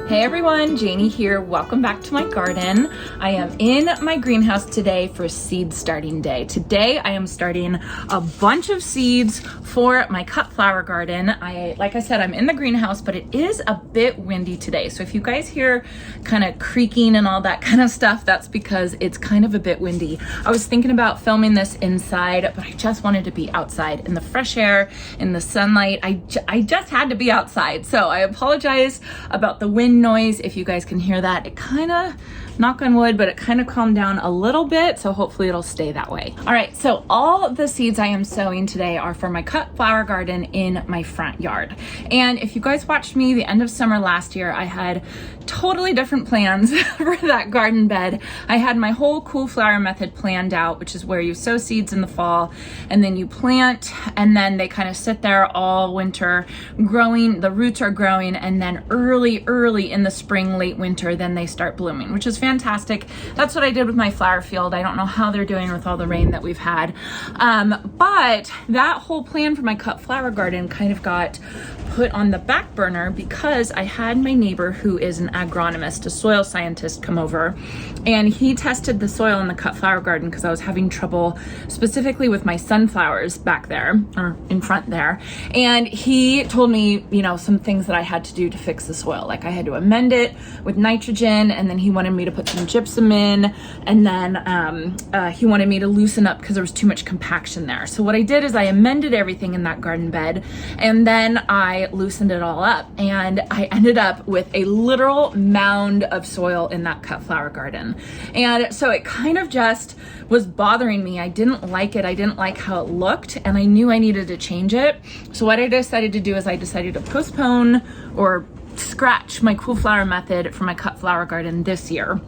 Hey everyone, Janie here. Welcome back to my garden. I am in my greenhouse today for seed starting day. Today I am starting a bunch of seeds for my cut flower garden. Like I said, I'm in the greenhouse, but it is a bit windy today. So if you guys hear kind of creaking and all that kind of stuff, that's because it's kind of a bit windy. I was thinking about filming this inside, but I just wanted to be outside in the fresh air, in the sunlight. I just had to be outside. So I apologize about the wind noise. If you guys can hear that, it kind of, knock on wood, but it kind of calmed down a little bit, so hopefully it'll stay that way. All right, so all the seeds I am sowing today are for my cut flower garden in my front yard. And if you guys watched me the end of summer last year, I had totally different plans for that garden bed. I had my whole cool flower method planned out, which is where you sow seeds in the fall and then you plant, and then they kind of sit there all winter growing, the roots are growing, and then early in the spring, late winter, then they start blooming, which is fantastic. That's what I did with my flower field. I don't know how they're doing with all the rain that we've had. But that whole plan for my cut flower garden kind of got put on the back burner because I had my neighbor who is an agronomist, a soil scientist, come over, and he tested the soil in the cut flower garden because I was having trouble specifically with my sunflowers back there, or in front there. And he told me, you know, some things that I had to do to fix the soil. Like I had to amend it with nitrogen, and then he wanted me to put some gypsum in, and then he wanted me to loosen up because there was too much compaction there. So what I did is I amended everything in that garden bed, and then I loosened it all up, and I ended up with a literal mound of soil in that cut flower garden. And so it kind of just was bothering me. I didn't like it. I didn't like how it looked, and I knew I needed to change it. So what I decided to do is I decided to postpone or scratch my cool flower method for my cut flower garden this year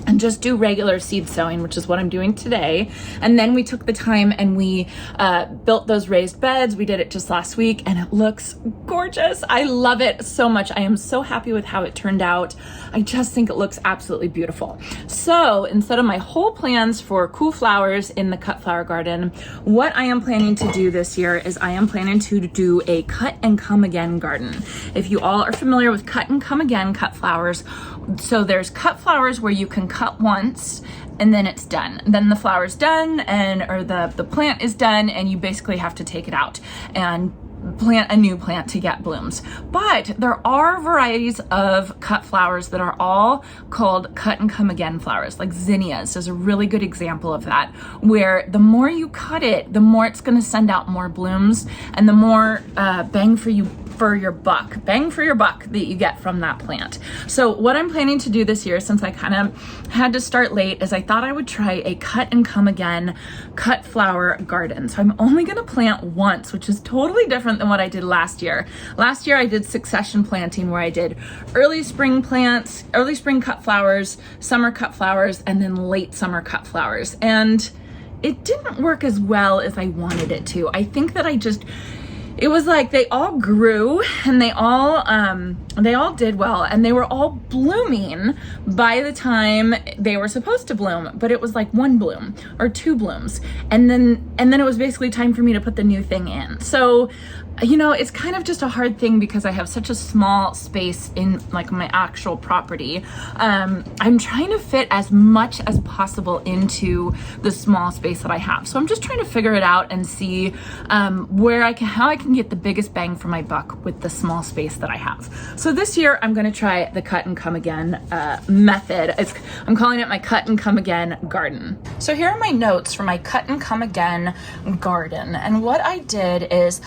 and just do regular seed sowing, which is what I'm doing today. And then we took the time and we built those raised beds. We did it just last week and it looks gorgeous. I love it so much. I am so happy with how it turned out. I just think it looks absolutely beautiful. So instead of my whole plans for cool flowers in the cut flower garden, what I am planning to do this year is I am planning to do a cut and come again garden. If you all are familiar with cut and come again cut flowers, so there's cut flowers where you can cut once and then it's done. Then the flower's done, or the plant is done, and you basically have to take it out and plant a new plant to get blooms. But there are varieties of cut flowers that are all called cut and come again flowers, like zinnias is a really good example of that, where the more you cut it, the more it's going to send out more blooms, and the more bang for your buck that you get from that plant. So what I'm planning to do this year, since I kind of had to start late, is I thought I would try a cut and come again cut flower garden. So I'm only going to plant once, which is totally different than what I did last year. Last year I did succession planting, where I did early spring plants, early spring cut flowers, summer cut flowers, and then late summer cut flowers. And it didn't work as well as I wanted it to. I think that it was like they all grew and they all did well, and they were all blooming by the time they were supposed to bloom, but it was like one bloom or two blooms, and then it was basically time for me to put the new thing in. So, you know, it's kind of just a hard thing because I have such a small space in like my actual property. I'm trying to fit as much as possible into the small space that I have. So I'm just trying to figure it out and see how I can get the biggest bang for my buck with the small space that I have. So this year I'm going to try the cut and come again method. I'm calling it my cut and come again garden. So here are my notes for my cut and come again garden. And what I did is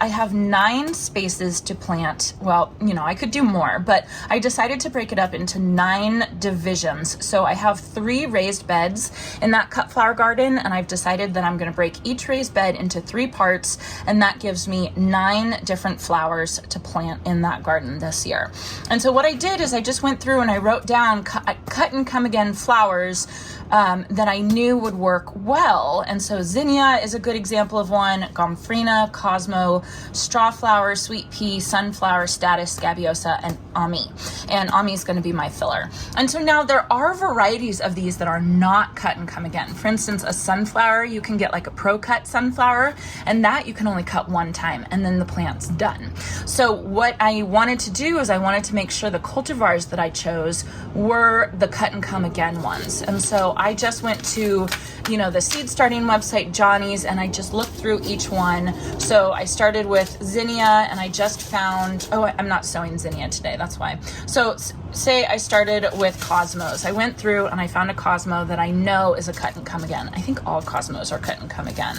I have 9 spaces to plant. Well, you know, I could do more, but I decided to break it up into 9 divisions. So I have 3 raised beds in that cut flower garden, and I've decided that I'm going to break each raised bed into 3 parts, and that gives me 9 different flowers to plant in that garden this year. And so what I did is I just went through and I wrote down cut and come again flowers that I knew would work well. And so zinnia is a good example of one, gomphrena, cosmo, strawflower, sweet pea, sunflower, status, scabiosa, and ami. And ami is going to be my filler. And so now there are varieties of these that are not cut and come again. For instance, a sunflower, you can get like a pro cut sunflower, and that you can only cut one time and then the plant's done. So what I wanted to do is I wanted to make sure the cultivars that I chose were the cut and come again ones. And so I just went to, you know, the seed starting website, Johnny's, and I just looked through each one. So I started with zinnia, and I just found, oh, I'm not sowing zinnia today, that's why. So say I started with cosmos. I went through and I found a cosmo that I know is a cut and come again. I think all cosmos are cut and come again.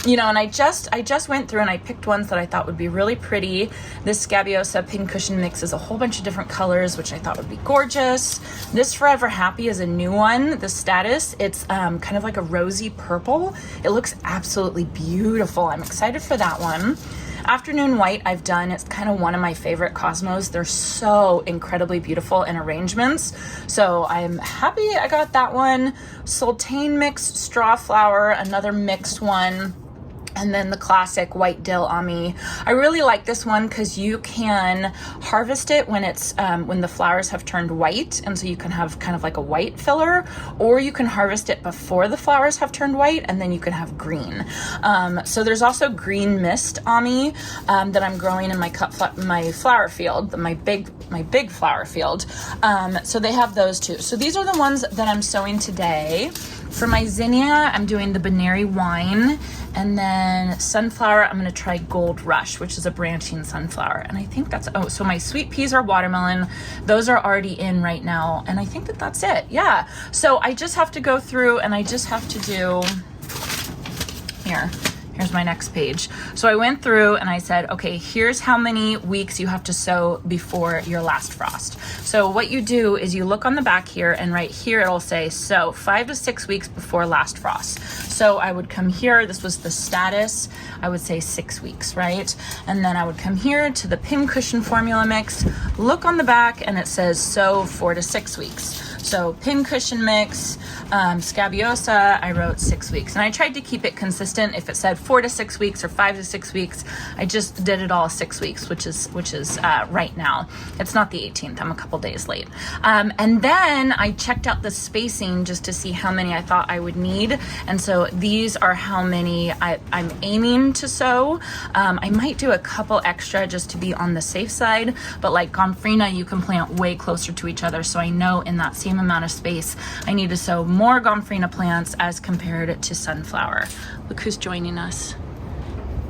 You know, and I just went through and I picked ones that I thought would be really pretty. This scabiosa pincushion mix is a whole bunch of different colors, which I thought would be gorgeous. This Forever Happy is a new one, the status. It's kind of like a rosy purple. It looks absolutely beautiful. I'm excited for that one. Afternoon White I've done. It's kind of one of my favorite cosmos. They're so incredibly beautiful in arrangements. So I'm happy I got that one. Sultane mixed straw flower, another mixed one. And then the classic white dill ami. I really like this one because you can harvest it when it's when the flowers have turned white, and so you can have kind of like a white filler, or you can harvest it before the flowers have turned white, and then you can have green. So there's also green mist ami that I'm growing in my my flower field, my big flower field. So they have those too. So these are the ones that I'm sowing today. For my zinnia, I'm doing the Benary Wine, and then sunflower, I'm gonna try Gold Rush, which is a branching sunflower. And I think that's, oh, so my sweet peas are watermelon. Those are already in right now. And I think that that's it, yeah. So I just have to go through and I just have to do, here's my next page. So I went through and I said, okay, here's how many weeks you have to sow before your last frost. So what you do is you look on the back here, and right here it'll say, so 5 to 6 weeks before last frost. So I would come here, this was the status, I would say 6 weeks, right? And then I would come here to the pincushion formula mix, look on the back, and it says sow 4 to 6 weeks. So pincushion mix, scabiosa, I wrote 6 weeks. And I tried to keep it consistent. If it said 4 to 6 weeks or 5 to 6 weeks, I just did it all 6 weeks, which is right now. It's not the 18th, I'm a couple days late. And then I checked out the spacing just to see how many I thought I would need. And so these are how many I'm aiming to sow. I might do a couple extra just to be on the safe side, but like gomphrena, you can plant way closer to each other. So I know in that same amount of space, I need to sow more gomphrena plants as compared to sunflower. Look who's joining us.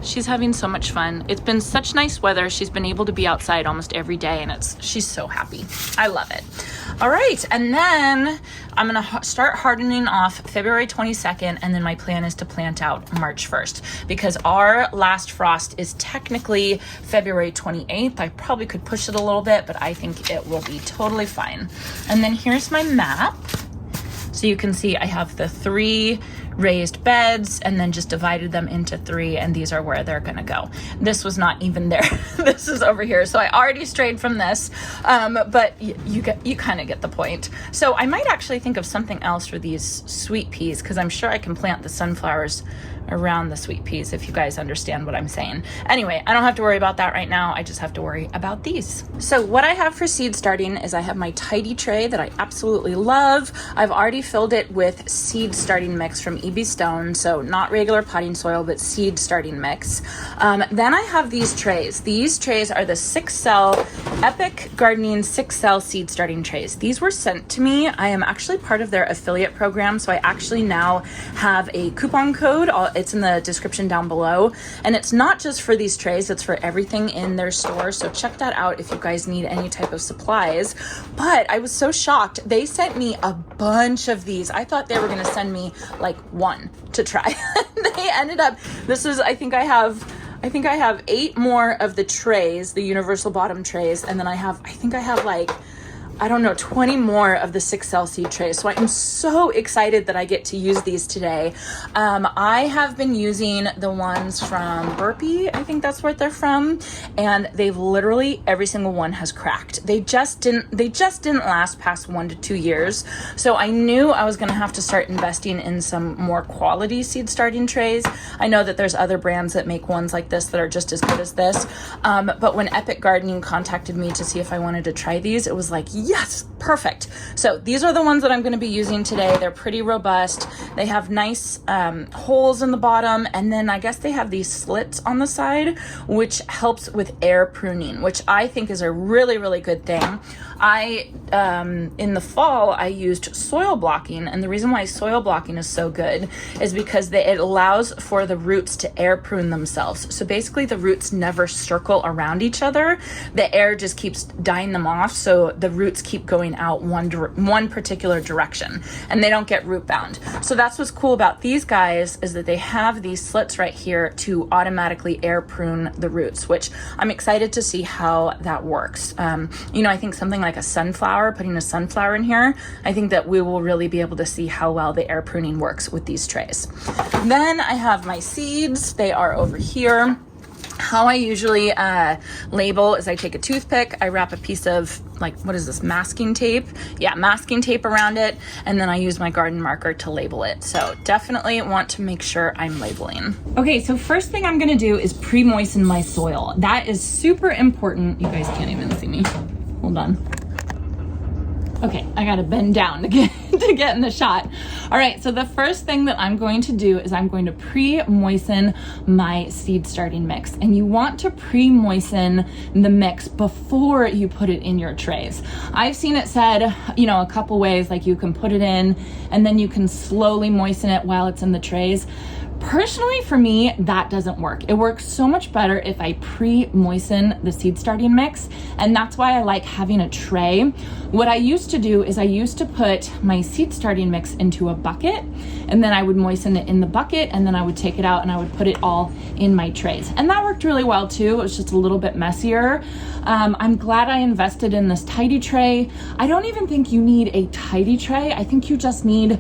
She's having so much fun. It's been such nice weather. She's been able to be outside almost every day, and she's so happy. I love it. All right, and then I'm gonna start hardening off February 22nd, and then my plan is to plant out March 1st, because our last frost is technically February 28th. I probably could push it a little bit, but I think it will be totally fine. And then here's my map. So you can see I have the 3 raised beds and then just divided them into 3, and these are where they're gonna go. This was not even there. This is over here. So I already strayed from this, but you kind of get the point. So I might actually think of something else for these sweet peas, because I'm sure I can plant the sunflowers around the sweet peas, if you guys understand what I'm saying. Anyway, I don't have to worry about that right now. I just have to worry about these. So what I have for seed starting is I have my tidy tray that I absolutely love. I've already filled it with seed starting mix from EB Stone, so not regular potting soil, but seed starting mix. Then I have these trays. These trays are the 6-cell Epic Gardening 6-cell seed starting trays. These were sent to me. I am actually part of their affiliate program, so I actually now have a coupon code. It's in the description down below, and it's not just for these trays, it's for everything in their store, so check that out if you guys need any type of supplies. But I was so shocked. They sent me a bunch of these. I thought they were going to send me like 1 to try. They ended up, this is, I think I have 8 more of the trays, the universal bottom trays, and then I think I have like I don't know, 20 more of the 6L seed trays. So I am so excited that I get to use these today. I have been using the ones from Burpee, I think that's where they're from, and they've literally, every single one has cracked. They just didn't last past 1 to 2 years. So I knew I was gonna have to start investing in some more quality seed starting trays. I know that there's other brands that make ones like this that are just as good as this. But when Epic Gardening contacted me to see if I wanted to try these, it was like, yes, perfect. So these are the ones that I'm going to be using today. They're pretty robust. They have nice holes in the bottom, and then I guess they have these slits on the side, which helps with air pruning, which I think is a really, really good thing. In the fall, I used soil blocking, and the reason why soil blocking is so good is because it allows for the roots to air prune themselves. So basically the roots never circle around each other. The air just keeps dying them off, so the roots keep going out one particular direction, and they don't get root bound. So that's what's cool about these guys, is that they have these slits right here to automatically air prune the roots, which I'm excited to see how that works. I think something like a sunflower, putting a sunflower in here, I think that we will really be able to see how well the air pruning works with these trays. Then I have my seeds. They are over here. How I usually label is I take a toothpick, I wrap a piece of, like, what is this, masking tape? Yeah, masking tape around it, and then I use my garden marker to label it. So definitely want to make sure I'm labeling. Okay, so first thing I'm gonna do is pre-moisten my soil. That is super important. You guys can't even see me. Hold on. Okay, I gotta bend down to get in the shot. All right, so the first thing that I'm going to do is I'm going to pre-moisten my seed starting mix. And you want to pre-moisten the mix before you put it in your trays. I've seen it said, a couple ways, like you can put it in and then you can slowly moisten it while it's in the trays. Personally, for me, that doesn't work. It works so much better if I pre-moisten the seed starting mix, and that's why I like having a tray. What I used to do is I used to put my seed starting mix into a bucket, and then I would moisten it in the bucket, and then I would take it out and I would put it all in my trays. And that worked really well too. It was just a little bit messier. I'm glad I invested in this tidy tray. I don't even think you need a tidy tray. I think you just need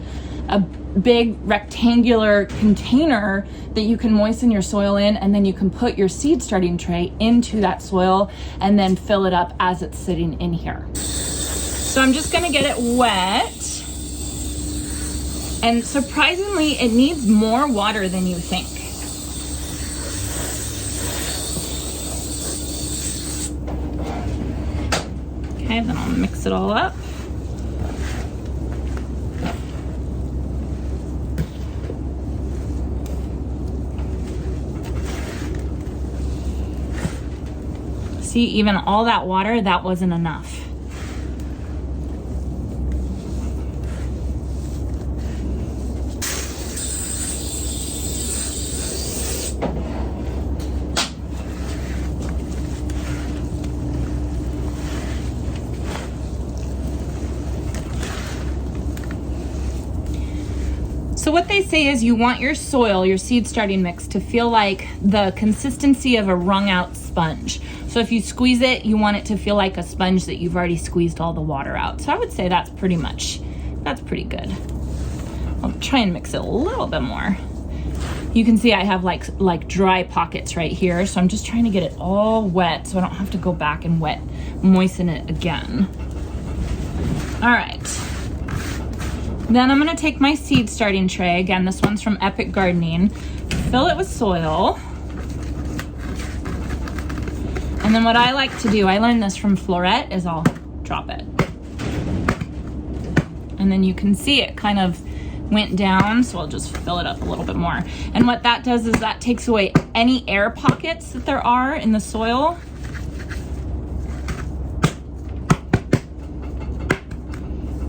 a big rectangular container that you can moisten your soil in, and then you can put your seed starting tray into that soil and then fill it up as it's sitting in here. So I'm just gonna get it wet, and surprisingly it needs more water than you think. Okay, then I'll mix it all up. See, even all that water, that wasn't enough. So what they say is you want your soil, your seed starting mix, to feel like the consistency of a wrung out sponge. So if you squeeze it, you want it to feel like a sponge that you've already squeezed all the water out. So I would say that's pretty good. I'll try and mix it a little bit more. You can see I have like dry pockets right here. So I'm just trying to get it all wet so I don't have to go back and moisten it again. All right. Then I'm gonna take my seed starting tray. Again, this one's from Epic Gardening. Fill it with soil. And then what I like to do, I learned this from Florette, is I'll drop it. And then you can see it kind of went down, so I'll just fill it up a little bit more. And what that does is that takes away any air pockets that there are in the soil.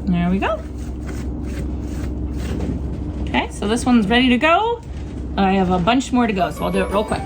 There we go. Okay, so this one's ready to go. I have a bunch more to go, so I'll do it real quick.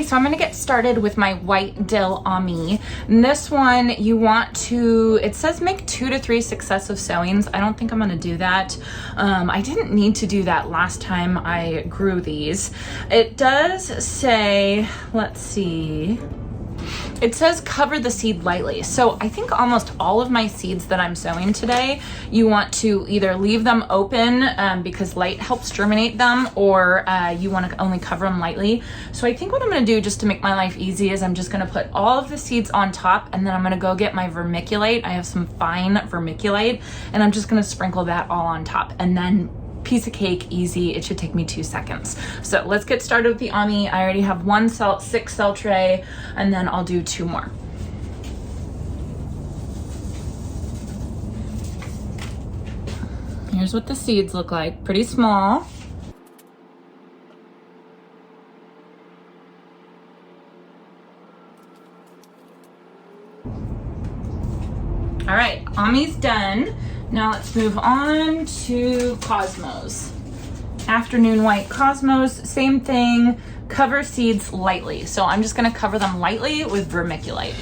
so I'm gonna get started with my white dill ami. And this one, you want to, it says make 2 to 3 successive sowings. I don't think I'm gonna do that. I didn't need to do that last time I grew these. It does say, let's see, it says cover the seed lightly. So I think almost all of my seeds that I'm sowing today, you want to either leave them open because light helps germinate them, or you want to only cover them lightly. So I think what I'm going to do, just to make my life easy, is I'm just going to put all of the seeds on top, and then I'm going to go get my vermiculite. I have some fine vermiculite, and I'm just going to sprinkle that all on top, and then piece of cake, easy. It should take me 2 seconds. So let's get started with the ami. I already have 6 cell tray, and then I'll do 2 more. Here's what the seeds look like, pretty small. All right, ami's done. Now let's move on to cosmos. Afternoon white cosmos, same thing, cover seeds lightly. So I'm just gonna cover them lightly with vermiculite.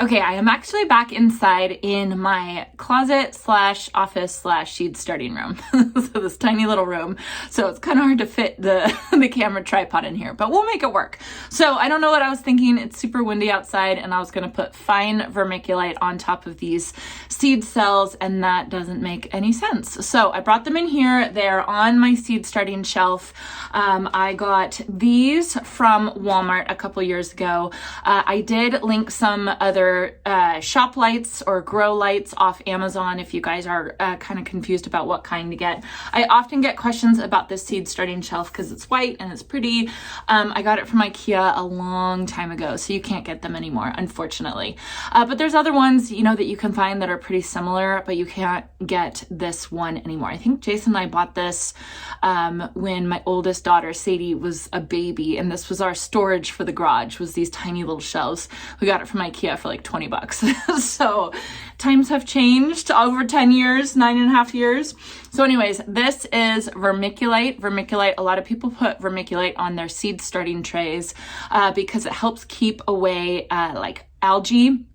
Okay, I am actually back inside in my closet slash office slash seed starting room. So this tiny little room. So it's kind of hard to fit the camera tripod in here, but we'll make it work. So I don't know what I was thinking. It's super windy outside, and I was going to put fine vermiculite on top of these seed cells, and that doesn't make any sense. So I brought them in here. They're on my seed starting shelf. I got these from Walmart a couple years ago. I did link some other shop lights or grow lights off Amazon if you guys are kind of confused about what kind to get. I often get questions about this seed starting shelf because it's white and it's pretty. I got it from IKEA a long time ago, so you can't get them anymore, unfortunately. But there's other ones, you know, that you can find that are pretty similar, but you can't get this one anymore. I think Jason and I bought this when my oldest daughter Sadie was a baby, and this was our storage for the garage, was these tiny little shelves. We got it from IKEA for like $20. So times have changed over 10 years, 9.5 years. So anyways, this is vermiculite. Vermiculite, a lot of people put vermiculite on their seed starting trays because it helps keep away like algae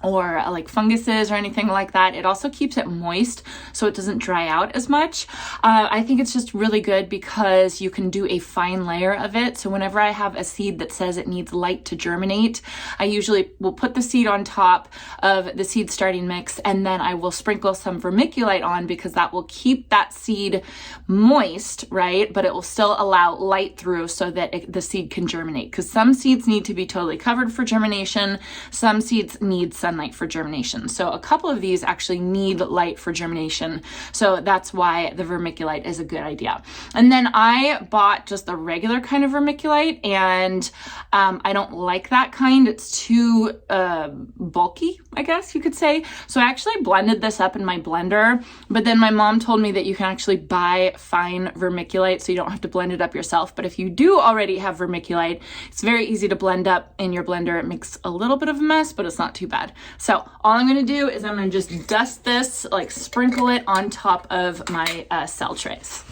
or like funguses or anything like that. It also keeps it moist so it doesn't dry out as much. I think it's just really good because you can do a fine layer of it. So whenever I have a seed that says it needs light to germinate, I usually will put the seed on top of the seed starting mix, and then I will sprinkle some vermiculite on because that will keep that seed moist, right? But it will still allow light through so that the seed can germinate, because some seeds need to be totally covered for germination. Some seeds need sunlight for germination. So a couple of these actually need light for germination. So that's why the vermiculite is a good idea. And then I bought just the regular kind of vermiculite, and I don't like that kind. It's too bulky, I guess you could say. So I actually blended this up in my blender, but then my mom told me that you can actually buy fine vermiculite so you don't have to blend it up yourself. But if you do already have vermiculite, it's very easy to blend up in your blender. It makes a little bit of a mess, but it's not too bad. So all I'm going to do is I'm going to just dust this, like sprinkle it on top of my cell trays.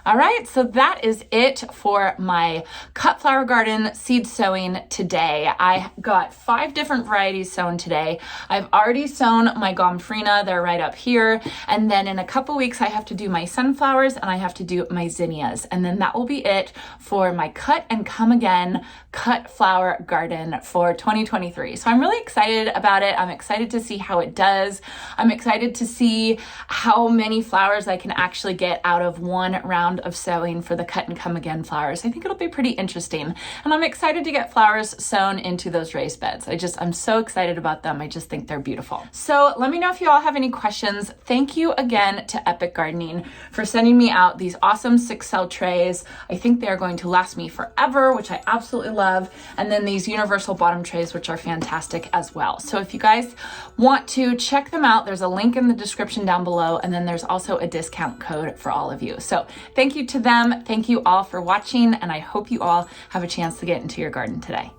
All right, so that is it for my cut flower garden seed sowing today. I got 5 different varieties sown today. I've already sown my gomphrena, they're right up here. And then in a couple weeks, I have to do my sunflowers and I have to do my zinnias. And then that will be it for my cut and come again cut flower garden for 2023. So I'm really excited about it. I'm excited to see how it does. I'm excited to see how many flowers I can actually get out of one round of sowing for the cut and come again flowers. I think it'll be pretty interesting. And I'm excited to get flowers sown into those raised beds. I'm so excited about them. I just think they're beautiful. So let me know if you all have any questions. Thank you again to Epic Gardening for sending me out these awesome 6-cell trays. I think they're going to last me forever, which I absolutely love. And then these universal bottom trays, which are fantastic as well. So if you guys want to check them out, there's a link in the description down below. And then there's also a discount code for all of you. So thank you to them. Thank you all for watching. And I hope you all have a chance to get into your garden today.